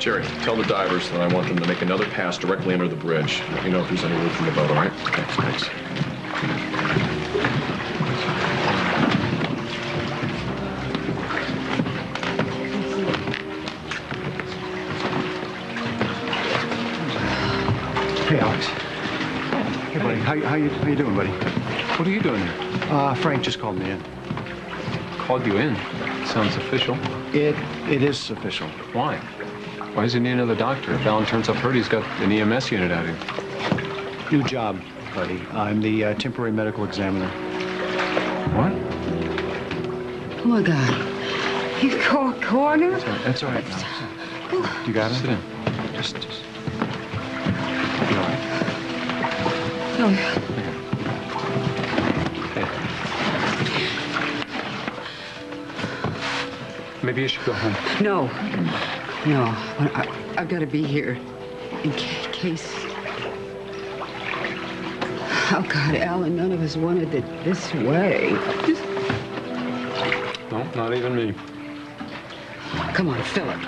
Jerry, tell the divers that I want them to make another pass directly under the bridge. Let me know if there's any roof in the boat, all right? Okay, thanks. Hey, Alex. Hey, buddy. How you doing, buddy? What are you doing here? Frank just called me in. Called you in? Sounds official. It is official. Why? Why does he need another doctor? If Alan turns up hurt, he's got an EMS unit out here. New job, buddy. I'm the temporary medical examiner. What? Oh, my God. You coroner? That's all right. Alex. You got it? Sit in. Just. Oh, yeah. Maybe you should go home. No. I've got to be here in case. Oh, God, Alan, none of us wanted it this way. No, not even me. Come on, Phillip.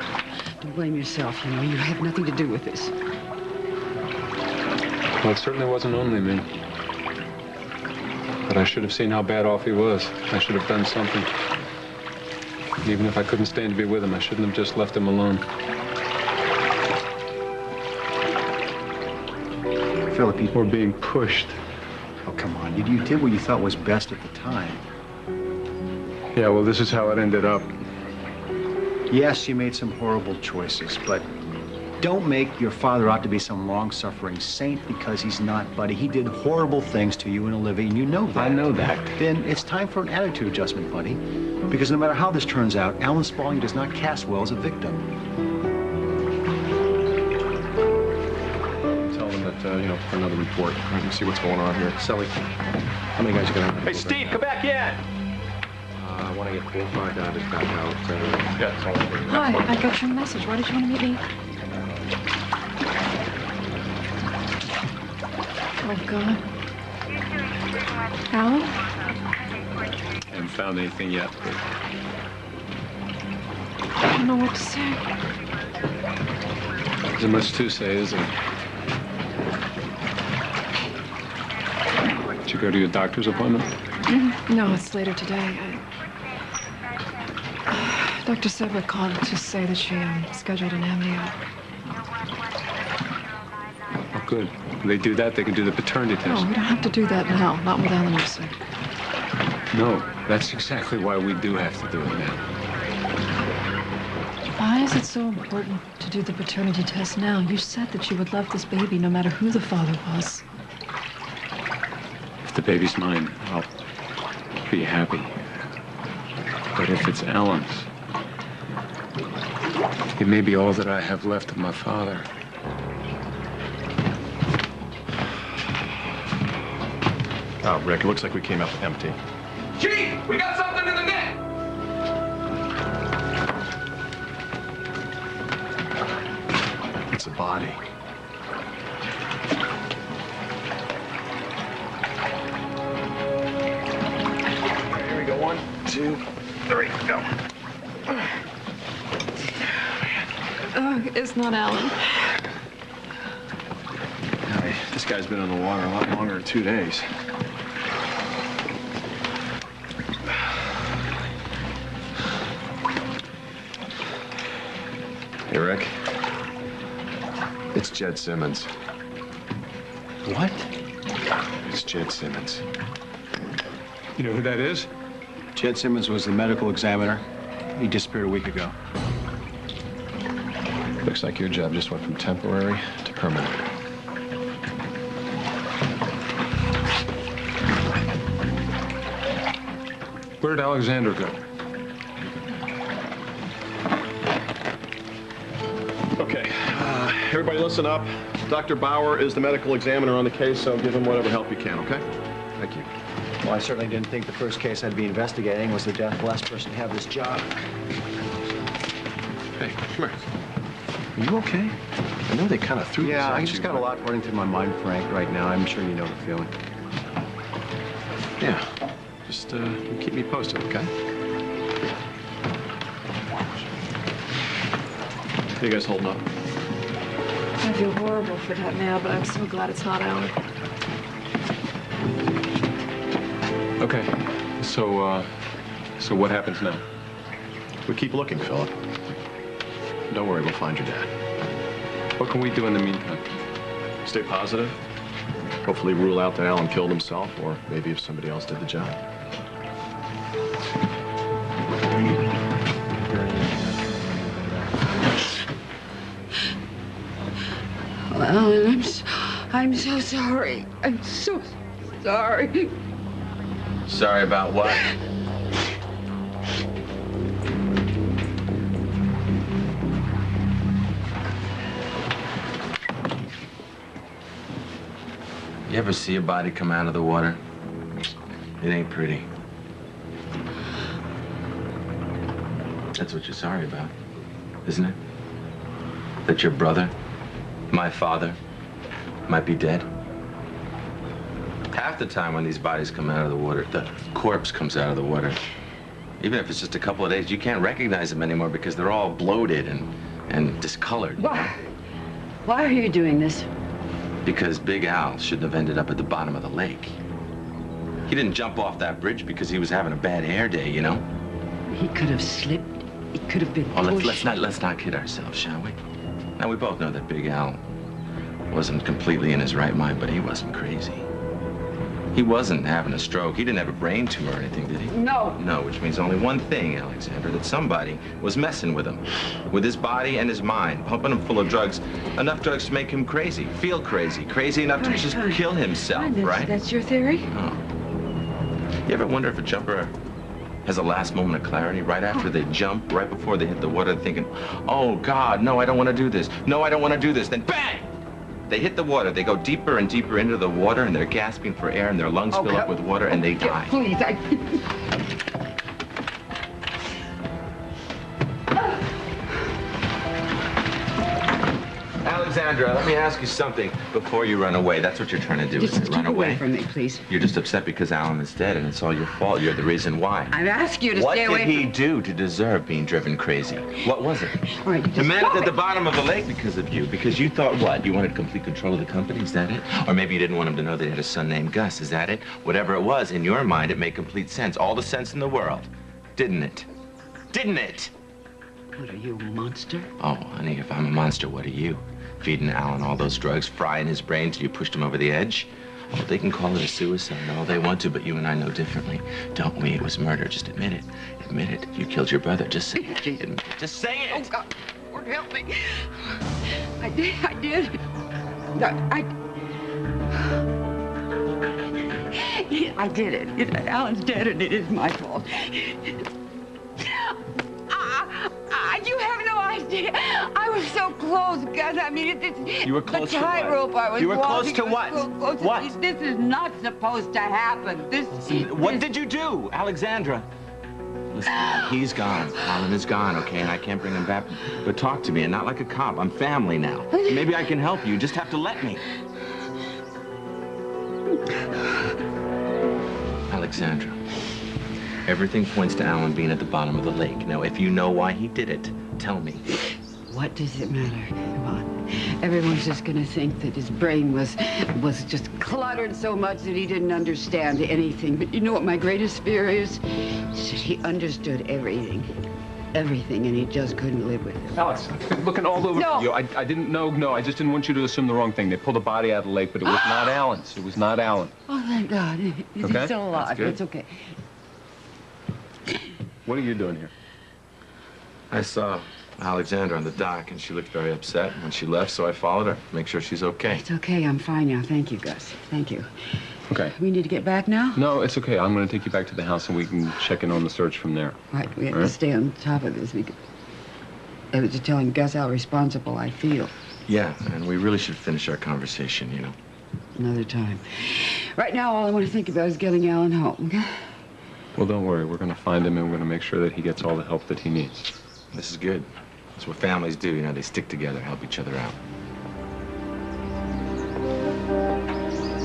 Don't blame yourself. You know, you have nothing to do with this. Well, it certainly wasn't only me. But I should have seen how bad off he was. I should have done something. Even if I couldn't stand to be with him, I shouldn't have just left him alone. Phillip, you... We're being pushed. Oh, come on. You did what you thought was best at the time. Yeah, well, this is how it ended up. Yes, you made some horrible choices, but don't make your father out to be some long-suffering saint because he's not, buddy. He did horrible things to you and Olivia, and you know that. I know that. Then it's time for an attitude adjustment, buddy. Because no matter how this turns out, Alan Spaulding does not cast well as a victim. Tell them that, you know, for another report. Let me see what's going on here. Sully, how many guys are going to... Hey, Steve, come back in! I want to get both my divers back out. Yeah, it's all over. Hi, I got your message. Why did you want to meet me? Oh, God. Alan? Haven't found anything yet. I don't know what to say. Isn't much to say, is there? Did you go to your doctor's appointment? No, it's later today. Dr. Sedgwick called to say that she scheduled an amnio. Oh, good. When they do that, they can do the paternity test. No, we don't have to do that now. Not with Alan sick. No, that's exactly why we do have to do it now. Why is it so important to do the paternity test now? You said that you would love this baby no matter who the father was. If the baby's mine, I'll be happy. But if it's Alan's, it may be all that I have left of my father. Oh, Rick, it looks like we came up empty. Chief, we got something in the net! It's a body. Here we go. 1, 2, 3, go. It's not Alan. This guy's been in the water a lot longer than 2 days. Hey, Rick. It's Jed Simmons. What? It's Jed Simmons. You know who that is? Jed Simmons was the medical examiner. He disappeared a week ago. Looks like your job just went from temporary to permanent. Where'd Alexandra go? Okay, everybody listen up. Dr. Bauer is the medical examiner on the case, so give him whatever help you can, okay? Thank you. Well, I certainly didn't think the first case I'd be investigating was the death of the last person to have this job. Hey, come here. Are you okay? I know they kind of threw this Yeah, at I you, just got a but- lot running through my mind, Frank, right now. I'm sure you know the feeling. Yeah, just keep me posted, okay? you guys holding up? I feel horrible for that now, but I'm so glad it's not Alan. Okay. So what happens now? We keep looking, Phillip. Don't worry, we'll find your dad. What can we do in the meantime? Stay positive. Hopefully rule out that Alan killed himself, or maybe if somebody else did the job. Oh, Alan, I'm so sorry. I'm so sorry. Sorry about what? You ever see a body come out of the water? It ain't pretty. That's what you're sorry about, isn't it? That your brother, my father, might be dead? Half the time when these bodies come out of the water, the corpse comes out of the water. Even if it's just a couple of days, you can't recognize them anymore because they're all bloated and discolored. Why are you doing this? Because Big Al shouldn't have ended up at the bottom of the lake. He didn't jump off that bridge because he was having a bad hair day, you know? He could have slipped. It could have been Oh, pushed. let's not kid ourselves, shall we? Now, we both know that Big Al wasn't completely in his right mind, but he wasn't crazy. He wasn't having a stroke. He didn't have a brain tumor or anything, did he? No. No, which means only one thing, Alexandra, that somebody was messing with him. With his body and his mind, pumping him full of drugs. Enough drugs to make him crazy, feel crazy. Crazy enough to just kill himself, right? That's your theory? Oh. You ever wonder if a jumper has a last moment of clarity right after they jump, right before they hit the water, thinking, oh, God, no, I don't want to do this. No, I don't want to do this. Then bang! They hit the water. They go deeper and deeper into the water, and they're gasping for air, and their lungs fill up with water, and they die. Please, Alexandra, let me ask you something before you run away. That's what you're trying to do, just isn't it? keep Run away? away from me, please. You're just upset because Alan is dead, and it's all your fault. You're the reason why. I've asked you to What stay away did he do to deserve being driven crazy? What was it? All right, The just man stop at the it. bottom of the lake because of you. Because you thought what? You wanted complete control of the company? Is that it? Or maybe you didn't want him to know they had a son named Gus. Is that it? Whatever it was, in your mind, it made complete sense. All the sense in the world. Didn't it? Didn't it? What are you, a monster? Oh, honey, if I'm a monster, what are you? Feeding Alan all those drugs, frying his brain till you pushed him over the edge? Oh, they can call it a suicide all they want to, but you and I know differently, don't we? It was murder. Just admit it. Admit it. You killed your brother. Just say it. Admit it. Just say it. Oh, God. Lord, help me. I did. I did it. Alan's dead, and it is my fault. You have no idea. I was so close, Gus. I mean, You were close to the what? tightrope I was You were close walking, to I was what? so close. What? This is not supposed to happen. What did you do, Alexandra? Listen, he's gone. Alan is gone, okay? And I can't bring him back. But talk to me, and not like a cop. I'm family now. Maybe I can help you. You just have to let me. Alexandra, everything points to Alan being at the bottom of the lake. Now, if you know why he did it, tell me. What does it matter? Come on. Everyone's just gonna think that his brain was just cluttered so much that he didn't understand anything. But you know what my greatest fear is? Is that he understood everything. Everything, and he just couldn't live with it. Alex, I've been looking all over No. you. I didn't know. No, I just didn't want you to assume the wrong thing. They pulled a body out of the lake, but it was not Alan's. It was not Alan. Oh, thank God. He's Okay, still alive. that's good. It's okay. What are you doing here? I saw Alexandra on the dock, and she looked very upset when she left, so I followed her to make sure she's okay. It's okay. I'm fine now. Thank you, Gus. Thank you. Okay. We need to get back now? No, it's okay. I'm going to take you back to the house, and we can check in on the search from there. Right. We have All to right. stay on top of this. I was just telling Gus how responsible I feel. Yeah, and we really should finish our conversation, you know. Another time. Right now, all I want to think about is getting Alan home, okay? Well, don't worry. We're going to find him, and we're going to make sure that he gets all the help that he needs. This is good. That's what families do, you know. They stick together, help each other out.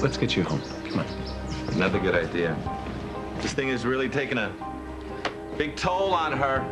Let's get you home. Come on. Another good idea. This thing is really taking a big toll on her.